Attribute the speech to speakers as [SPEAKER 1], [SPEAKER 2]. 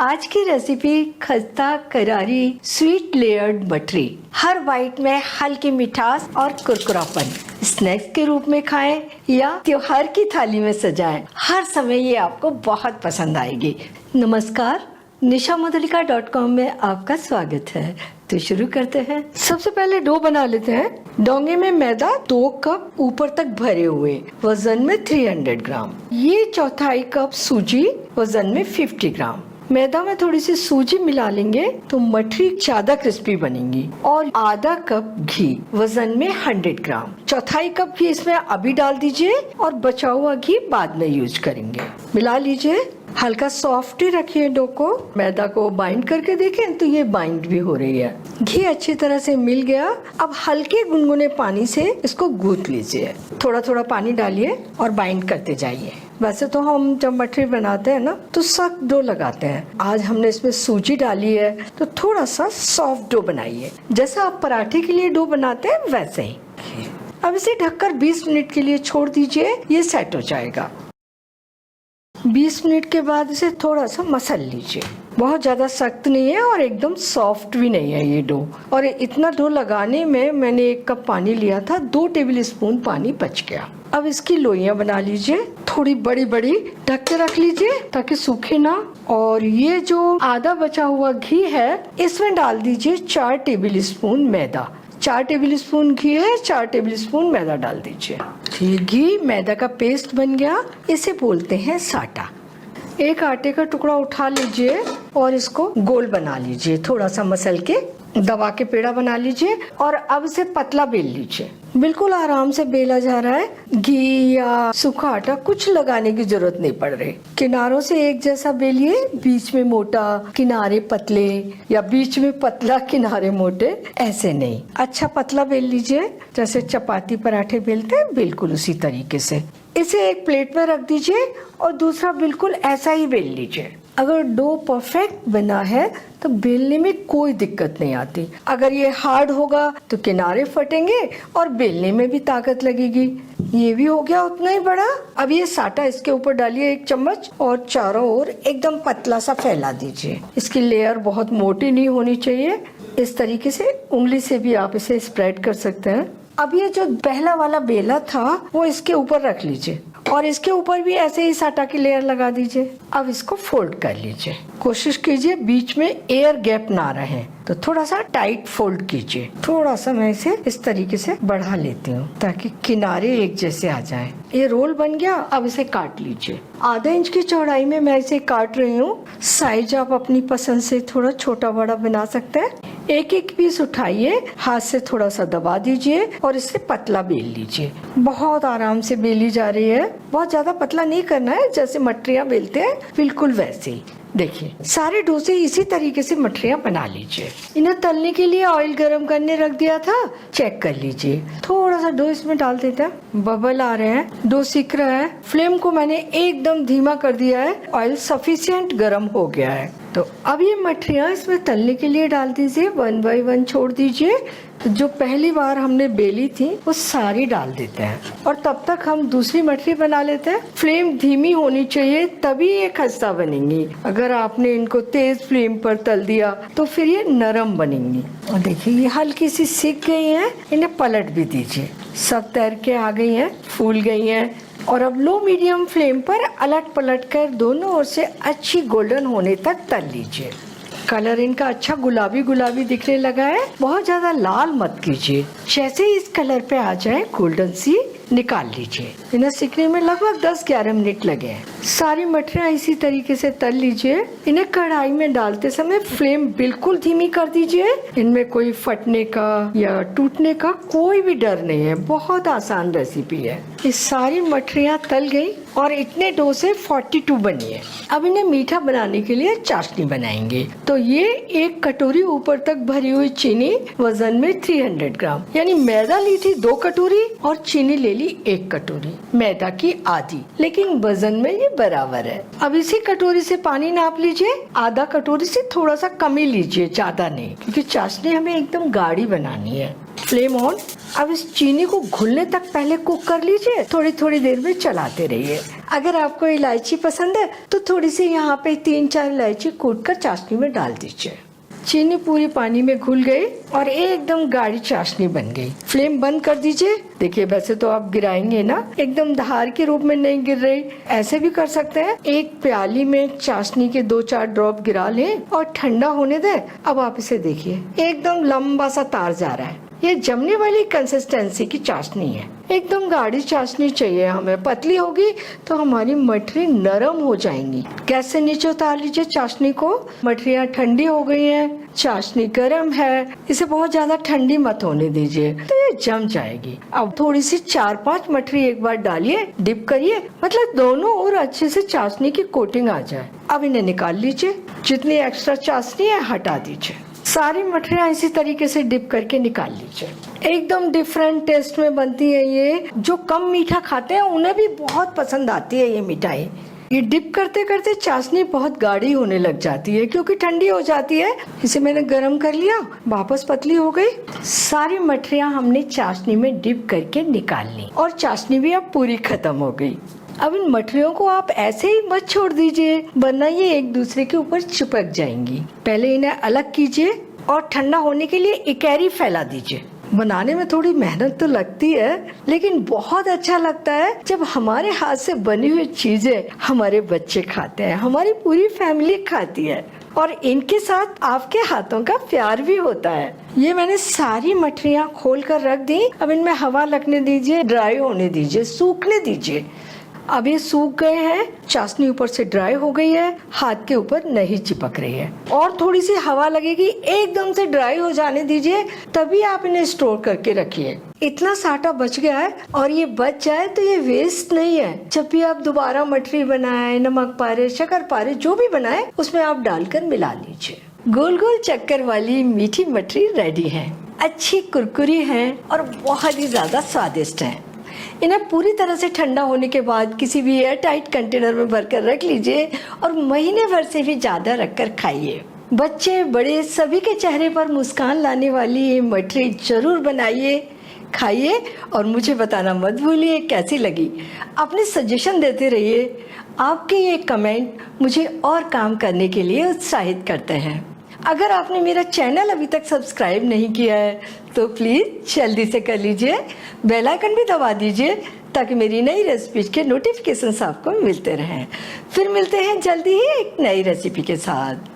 [SPEAKER 1] आज की रेसिपी खस्ता करारी स्वीट लेयर्ड मठरी। हर बाइट में हल्की मिठास और कुरकुरापन। स्नैक्स के रूप में खाएं या त्योहार की थाली में सजाएं, हर समय ये आपको बहुत पसंद आएगी। नमस्कार, nishamudalika.com में आपका स्वागत है। तो शुरू करते हैं। सबसे पहले डो बना लेते हैं। डोंगे में मैदा 2 कप ऊपर तक भरे हुए, वजन में 300 ग्राम। ये चौथाई कप सूजी, वजन में 50 ग्राम। मैदा में थोड़ी सी सूजी मिला लेंगे तो मठरी ज्यादा क्रिस्पी बनेंगी। और आधा कप घी, वजन में 100 ग्राम। चौथाई कप घी इसमें अभी डाल दीजिए और बचा हुआ घी बाद में यूज करेंगे। मिला लीजिए। हल्का सॉफ्ट ही रखिए डो को। मैदा को बाइंड करके देखें तो ये बाइंड भी हो रही है। घी अच्छी तरह से मिल गया। अब हल्के गुनगुने पानी से इसको गूंथ लीजिए। थोड़ा थोड़ा पानी डालिए और बाइंड करते जाइए। वैसे तो हम जब मठरी बनाते हैं ना तो सख्त डो लगाते हैं। आज हमने इसमें सूजी डाली है तो थोड़ा सा सॉफ्ट डो बनाइए, जैसा आप पराठे के लिए डो बनाते हैं वैसे ही। अब इसे ढककर 20 मिनट के लिए छोड़ दीजिए, ये सेट हो जाएगा। 20 मिनट के बाद इसे थोड़ा सा मसल लीजिए। बहुत ज्यादा सख्त नहीं है और एकदम सॉफ्ट भी नहीं है ये डो। और इतना डो लगाने में मैंने 1 कप पानी लिया था, 2 टेबल स्पून पानी बच गया। अब इसकी लोइयां बना लीजिए, थोड़ी बड़ी बड़ी। ढक के रख लीजिए ताकि सूखे ना। और ये जो आधा बचा हुआ घी है इसमें डाल दीजिए 4 टेबल स्पून मैदा। 4 टेबल स्पून घी है, 4 टेबल स्पून मैदा डाल दीजिए। ये घी मैदा का पेस्ट बन गया, इसे बोलते हैं साटा। एक आटे का टुकड़ा उठा लीजिए और इसको गोल बना लीजिए। थोड़ा सा मसल के दबा के पेड़ा बना लीजिए और अब इसे पतला बेल लीजिए। बिल्कुल आराम से बेला जा रहा है। घी या सूखा आटा कुछ लगाने की जरूरत नहीं पड़ रही। किनारों से एक जैसा बेलिए, बीच में मोटा किनारे पतले, या बीच में पतला किनारे मोटे, ऐसे नहीं। अच्छा पतला बेल लीजिए, जैसे चपाती पराठे बेलते हैं, बिल्कुल उसी तरीके से। इसे एक प्लेट में रख दीजिए और दूसरा बिल्कुल ऐसा ही बेल लीजिए। अगर डो परफेक्ट बना है तो बेलने में कोई दिक्कत नहीं आती। अगर ये हार्ड होगा तो किनारे फटेंगे और बेलने में भी ताकत लगेगी। ये भी हो गया उतना ही बड़ा। अब ये साटा इसके ऊपर डालिए 1 चम्मच और चारों ओर एकदम पतला सा फैला दीजिए। इसकी लेयर बहुत मोटी नहीं होनी चाहिए। इस तरीके से उंगली से भी आप इसे स्प्रेड कर सकते हैं। अब ये जो पहला वाला बेला था वो इसके ऊपर रख लीजिए और इसके ऊपर भी ऐसे ही साटा की लेयर लगा दीजिए। अब इसको फोल्ड कर लीजिए। कोशिश कीजिए बीच में एयर गैप ना रहे, तो थोड़ा सा टाइट फोल्ड कीजिए। थोड़ा सा मैं इसे इस तरीके से बढ़ा लेती हूँ ताकि किनारे एक जैसे आ जाएं। ये रोल बन गया। अब इसे काट लीजिए। ½ इंच की चौड़ाई में मैं इसे काट रही हूँ। साइज आप अपनी पसंद से थोड़ा छोटा बड़ा बना सकते हैं। एक एक पीस उठाइए, हाथ से थोड़ा सा दबा दीजिए और इसे पतला बेल लीजिए। बहुत आराम से बेली जा रही है। बहुत ज्यादा पतला नहीं करना है, जैसे मठरियाँ बेलते हैं बिल्कुल वैसे ही। देखिए सारे डो से इसी तरीके से मठरियाँ बना लीजिए। इन्हें तलने के लिए ऑयल गरम करने रख दिया था, चेक कर लीजिए। थोड़ा सा डो इसमें डाल देते हैं। बबल आ रहे हैं, डो सिक रहा है। फ्लेम को मैंने एकदम धीमा कर दिया है। ऑयल सफिशिएंट गरम हो गया है। तो अब ये मठरियाँ इसमें तलने के लिए डाल दीजिए। 1 बाय 1 छोड़ दीजिए। तो जो पहली बार हमने बेली थी वो सारी डाल देते हैं और तब तक हम दूसरी मठरी बना लेते हैं। फ्लेम धीमी होनी चाहिए, तभी ये खस्ता बनेंगी। अगर आपने इनको तेज फ्लेम पर तल दिया तो फिर ये नरम बनेंगी। और देखिए ये हल्की सी सिक गई हैं। इन्हें पलट भी दीजिए। सब तैर के आ गई हैं, फूल गई हैं। और अब लो मीडियम फ्लेम पर अलट पलट कर दोनों ओर से अच्छी गोल्डन होने तक तल लीजिए। कलर इनका अच्छा गुलाबी गुलाबी दिखने लगा है। बहुत ज्यादा लाल मत कीजिए। जैसे ही इस कलर पे आ जाए गोल्डन सी, निकाल लीजिए। इन्हें सिकने में लगभग 10-11 मिनट लगे हैं। सारी मठरियाँ इसी तरीके से तल लीजिए। इन्हें कढ़ाई में डालते समय फ्लेम बिल्कुल धीमी कर दीजिए। इनमें कोई फटने का या टूटने का कोई भी डर नहीं है। बहुत आसान रेसिपी है। ये सारी मठरियाँ तल गई और इतने डो से 42 बनी है। अब इन्हें मीठा बनाने के लिए चाशनी बनाएंगे। तो ये 1 कटोरी ऊपर तक भरी हुई चीनी, वजन में 300 ग्राम, यानी मैदा ली थी 2 कटोरी और चीनी ले ली 1 कटोरी। मैदा की आधी, लेकिन वजन में ये बराबर है। अब इसी कटोरी से पानी नाप लीजिए। आधा कटोरी से थोड़ा सा कम ही लीजिए, ज्यादा नहीं, क्योंकि चाशनी हमें एकदम गाढ़ी बनानी है। Flame on. अब इस चीनी को घुलने तक पहले कुक कर लीजिए, थोड़ी थोड़ी देर में चलाते रहिए। अगर आपको इलायची पसंद है तो थोड़ी सी यहाँ पे 3-4 इलायची कूट कर चाशनी में डाल दीजिए। चीनी पूरी पानी में घुल गई और एकदम गाढ़ी चाशनी बन गई। फ्लेम बंद कर दीजिए। देखिए वैसे तो आप गिराएंगे ना, एकदम धार के रूप में नहीं गिर रही। ऐसे भी कर सकते हैं, एक प्याली में चाशनी के 2-4 ड्रॉप गिरा लें और ठंडा होने दें। अब आप इसे देखिए, एकदम लंबा सा तार जा रहा है। ये जमने वाली कंसिस्टेंसी की चाशनी है। एकदम गाढ़ी चाशनी चाहिए हमें, पतली होगी तो हमारी मठरी नरम हो जाएंगी। गैस से नीचे उतार लीजिए चाशनी को। मठरियाँ ठंडी हो गई हैं, चाशनी गर्म है, इसे बहुत ज्यादा ठंडी मत होने दीजिए, तो ये जम जाएगी। अब थोड़ी सी 4-5 मठरी एक बार डालिए, डिप करिए, मतलब दोनों ओर अच्छे से चाशनी की कोटिंग आ जाए। अब इन्हें निकाल लीजिए, जितनी एक्स्ट्रा चाशनी है हटा दीजिए। सारी मठरियाँ इसी तरीके से डिप करके निकाल लीजिए। एकदम डिफरेंट टेस्ट में बनती है ये। जो कम मीठा खाते हैं उन्हें भी बहुत पसंद आती है ये मिठाई। ये डिप करते करते चाशनी बहुत गाढ़ी होने लग जाती है क्योंकि ठंडी हो जाती है। इसे मैंने गरम कर लिया, वापस पतली हो गई। सारी मठरियाँ हमने चाशनी में डिप करके निकाल ली और चाशनी भी अब पूरी खत्म हो गई। अब इन मठरियों को आप ऐसे ही मत छोड़ दीजिए, वरना ये एक दूसरे के ऊपर चिपक जाएंगी। पहले इन्हें अलग कीजिए और ठंडा होने के लिए इकैरी फैला दीजिए। बनाने में थोड़ी मेहनत तो लगती है, लेकिन बहुत अच्छा लगता है जब हमारे हाथ से बनी हुई चीजें हमारे बच्चे खाते हैं, हमारी पूरी फैमिली खाती है और इनके साथ आपके हाथों का प्यार भी होता है। ये मैंने सारी मठरियाँ खोल कर रख दी। अब इनमें हवा लगने दीजिए, ड्राई होने दीजिए, सूखने दीजिए। अब ये सूख गए हैं, चाशनी ऊपर से ड्राई हो गई है, हाथ के ऊपर नहीं चिपक रही है और थोड़ी सी हवा लगेगी, एकदम से ड्राई हो जाने दीजिए, तभी आप इन्हें स्टोर करके रखिए। इतना साटा बच गया है और ये बच जाए तो ये वेस्ट नहीं है। जब भी आप दोबारा मठरी बनाए, नमक पारे, शक्कर पारे, जो भी बनाए उसमें आप डालकर मिला लीजिए। गोल गोल चक्कर वाली मीठी मठरी रेडी है, अच्छी कुरकुरी है और बहुत ही ज्यादा स्वादिष्ट है। इन्हें पूरी तरह से ठंडा होने के बाद किसी भी एयर टाइट कंटेनर में भरकर रख लीजिए और महीने भर से भी ज्यादा रखकर खाइए। बच्चे बड़े सभी के चेहरे पर मुस्कान लाने वाली ये मठरी जरूर बनाइए, खाइए और मुझे बताना मत भूलिए कैसी लगी। अपने सजेशन देते रहिए, आपके ये कमेंट मुझे और काम करने के लिए उत्साहित करते हैं। अगर आपने मेरा चैनल अभी तक सब्सक्राइब नहीं किया है तो प्लीज़ जल्दी से कर लीजिए, बेल आइकन भी दबा दीजिए ताकि मेरी नई रेसिपीज के नोटिफिकेशंस आपको मिलते रहें। फिर मिलते हैं जल्दी ही एक नई रेसिपी के साथ।